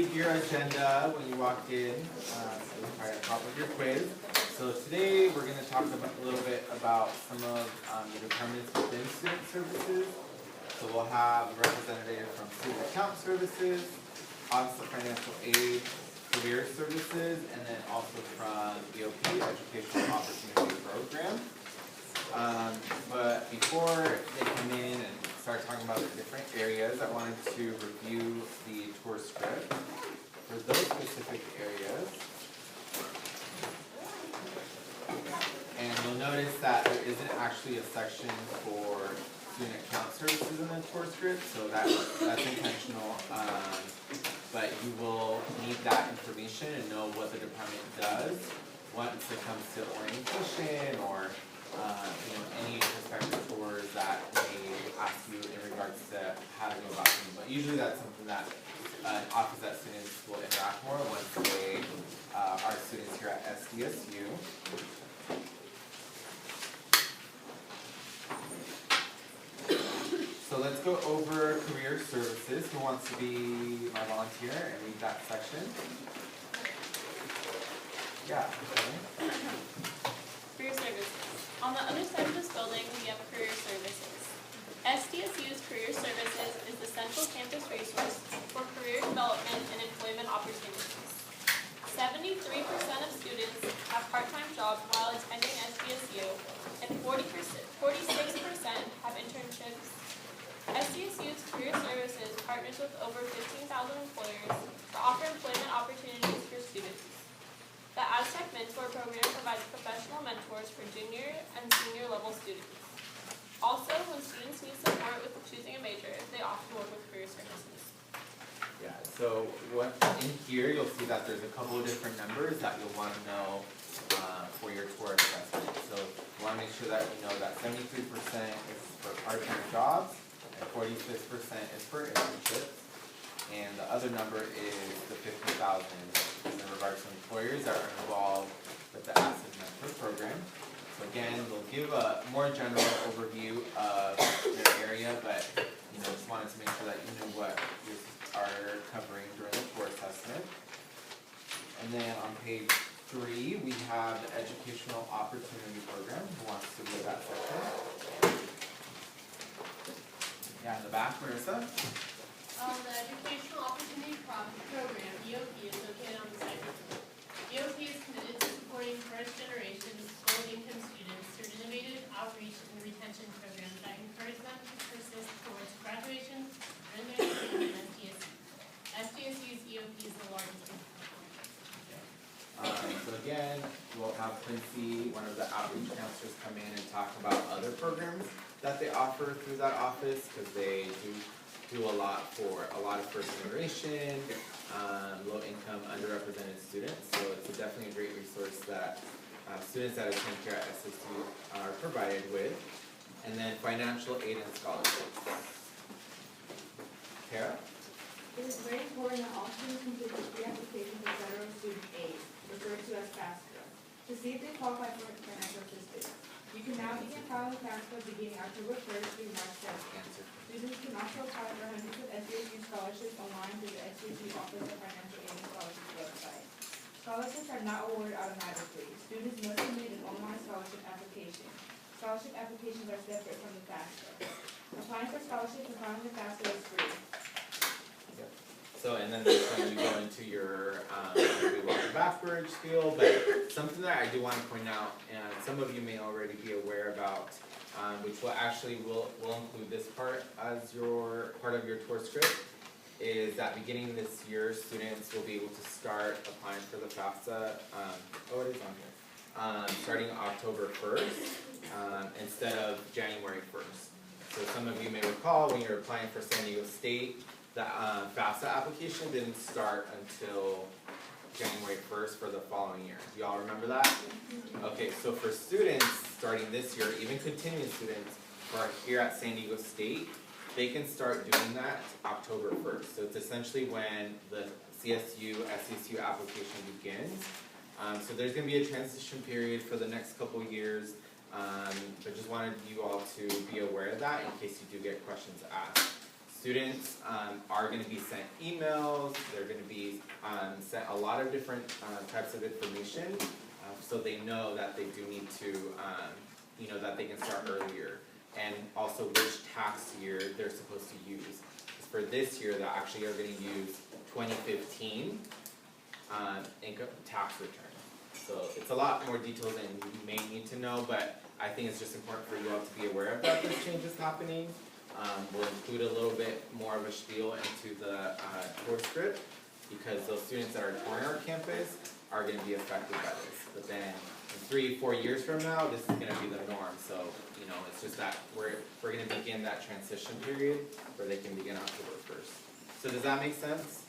received your agenda when you walked in, so right at the top of your quiz. So today we're going to talk a little bit about some of the departments within student services. So we'll have a representative from Student Account Services, Office of Financial Aid, Career Services, and then also from EOP, Educational Opportunity Program. But before they come in and start talking about the different areas, I wanted to review the tour script for those specific areas. And you'll notice that there isn't actually a section for student account services in the tour script, so that's intentional. But you will need that information and know what the department does once it comes to orientation or any prospective tours that may ask you in regards to how to go about them. But usually that's something that an office that students will interact more once they are students here at SDSU. So let's go over career services. Who wants to be my volunteer and read that section? Yeah. Okay. Career services. On the other side of this building, we have career services. SDSU's Career Services is the central campus resource for career development and employment opportunities. 73% of students have part-time jobs while attending SDSU, and 46% have internships. SDSU's Career Services partners with over 15,000 employers to offer employment opportunities for students. The Aztec Mentor Program provides professional mentors for junior and senior level students. Also, when students need support with choosing a major, they often work with Career Services. Yeah, so in here you'll see that there's a couple of different numbers that you'll want to know for your tour assessment. So you want to make sure that you know that 73% is for part-time jobs and 46% is for internships. And the other number is the 50,000 in regards to employers that are involved with the Asset Mentor program. So again, we'll give a more general overview of your area, but just wanted to make sure that you knew what you are covering during the tour assessment. And then on page 3, we have the Educational Opportunity Program. Who wants to read that section? Yeah, in the back, Marissa. The Educational Opportunity Program, EOP, is located on the site. EOP is committed to supporting first-generation low-income students through innovative outreach and retention programs that encourage them to persist towards graduation and their degree in SDSU. SDSU's EOP is the largest institution. So again, we'll have Quincy, one of the outreach counselors, come in and talk about other programs that they offer through that office, because they do a lot for a lot of first generation, low income, underrepresented students. So it's definitely a great resource that students that attend here at SSU are provided with. And then financial aid and scholarships. Tara? It is very important that all students complete the pre-application for federal student aid, referred to as FAFSA, to see if they qualify for financial assistance. You can now begin filing FAFSA beginning October 1st through March 7th. Students can also apply for hundreds of SDSU scholarships online through the SDSU Office of Financial Aid and Scholarships website. Scholarships are not awarded automatically. Students must submit an online scholarship application. Scholarship applications are separate from the FAFSA. Applying for scholarships and filing the FAFSA is free. So, and then this one you go into your we walk backwards spiel, but something that I do want to point out, and some of you may already be aware about, which will include this part as your part of your tour script, is that beginning this year, students will be able to start applying for the FAFSA. It is on here. Starting October 1st instead of January 1st. So some of you may recall when you're applying for San Diego State, the FAFSA application didn't start until January 1st for the following year. Do y'all remember that? Okay, so for students starting this year, even continuing students who are here at San Diego State, they can start doing that October 1st. So it's essentially when the CSU, SCSU application begins. So there's going to be a transition period for the next couple years, but just wanted you all to be aware of that in case you do get questions asked. students are going to be sent emails, they're going to be sent a lot of different types of information, so they know that they do need to, that they can start earlier, and also which tax year they're supposed to use. For this year, they actually are going to use 2015 income tax return. So it's a lot more details than you may need to know, but I think it's just important for you all to be aware of that this change is happening. We'll include a little bit more of a spiel into the tour script, because those students that are touring our campus are going to be affected by this. But then in 3-4 years from now, this is going to be the norm. So it's just that we're going to begin that transition period where they can begin October 1st. So does that make sense?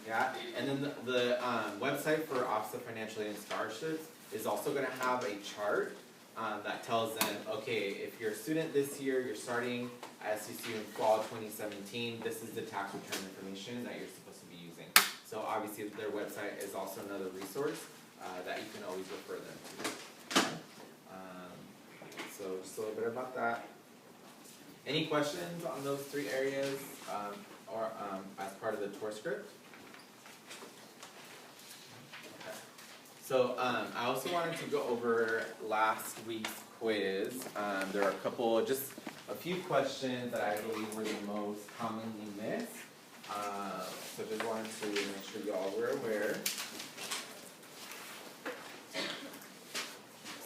Yeah. And then the website for Office of Financial Aid and Scholarships is also going to have a chart that tells them, okay, if you're a student this year, you're starting at SCCU in fall 2017, this is the tax return information that you're supposed to be using. So obviously their website is also another resource that you can always refer them to. So just a little bit about that. Any questions on those 3 areas or as part of the tour script? Okay. So I also wanted to go over last week's quiz. There are a few questions that I believe were the most commonly missed. So just wanted to make sure y'all were aware.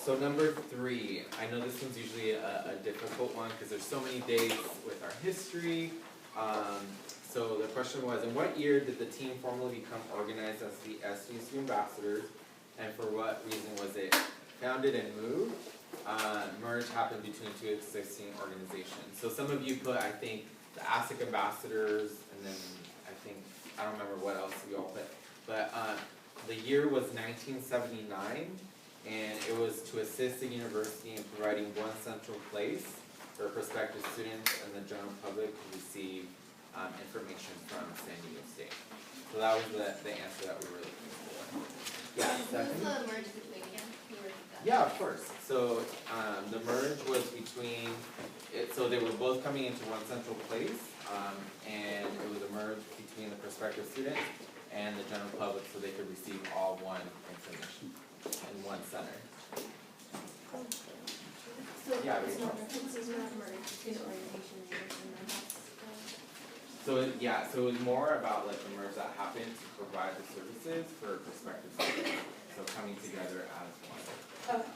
So number 3, I know this one's usually a difficult one because there's so many dates with our history. So the question was, in what year did the team formally become organized as the SDSU Ambassadors, and for what reason was it founded and moved? Merge happened between 2 existing organizations. So some of you put, I think, the ASIC Ambassadors, and then I don't remember what else you all put, but the year was 1979. And it was to assist the university in providing one central place for prospective students and the general public to receive information from San Diego State. So that was the answer that we were looking for. Yeah, Stephanie? What's the merge between again? Can you repeat that? Yeah, of course. So the merge was between, so they were both coming into one central place, and it was a merge between the prospective students and the general public so they could receive all one information in one center. So Yeah, it's we- not merged between orientation and then that's So it was more about like the merge that happened to provide the services for prospective students. So coming together as one. okay.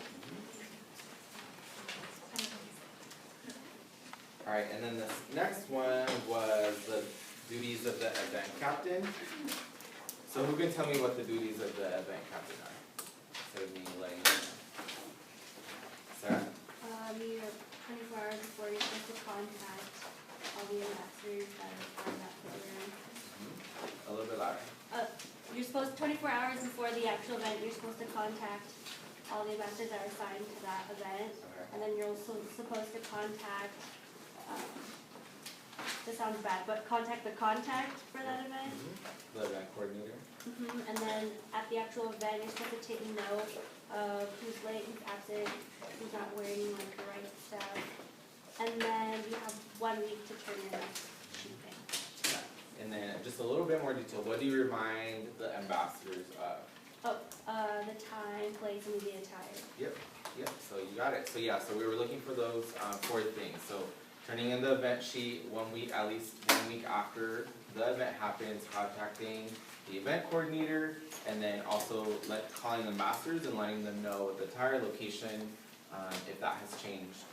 Alright, and then the next one was the duties of the event captain. So who can tell me what the duties of the event captain are? Instead of me letting you know. Sarah? You're 24 hours before you're supposed to contact all the ambassadors that are part of that program. A little bit louder. You're supposed, 24 hours before the actual event, you're supposed to contact all the ambassadors that are assigned to that event. Okay. And then you're also supposed to contact, this sounds bad, but contact the contact for that event. The event coordinator. And then at the actual event, you're supposed to take note of who's late, who's absent, who's not wearing like the right stuff. And then you have 1 week to turn in that sheet thing. And then just a little bit more detail. What do you remind the ambassadors of? The time, place, and the attire. Yep, so you got it. So yeah, so we were looking for those 4 things. So turning in the event sheet at least 1 week after the event happens, contacting the event coordinator, and then also calling the ambassadors and letting them know the attire, location, if that has changed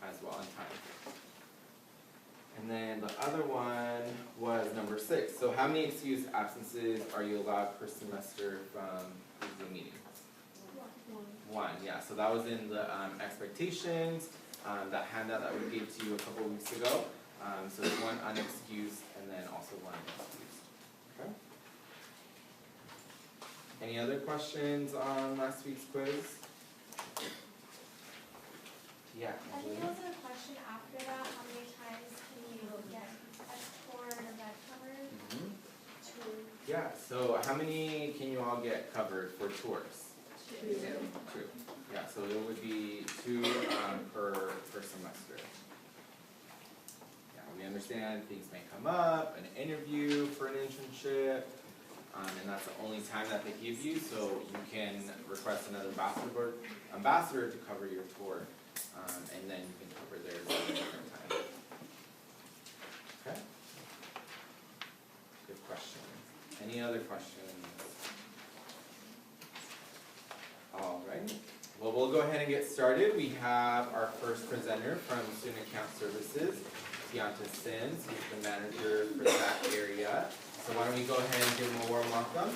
as well in time. And then the other one was number 6. So how many excused absences are you allowed per semester from weekly meetings? 1, yeah. So that was in the expectations, that handout that we gave to you a couple weeks ago. So there's 1 unexcused and then also 1 excused. Okay. Any other questions on last week's quiz? Yeah. I think there was a question after that, how many times can you get a tour and event covered? Two. Yeah, so how many can you all get covered for tours? 2. 2. Yeah, so it would be 2 per semester. Yeah, we We understand things may come up, an interview for an internship, and that's the only time that they give you, so you can request another ambassador to cover your tour, and then you can cover theirs at a different time. Okay? Good question. Any other questions? Alright, well, we'll go ahead and get started. We have our first presenter from Student Account Services, Tianta Sins. He's the manager for that area. So why don't we go ahead and give him a warm welcome.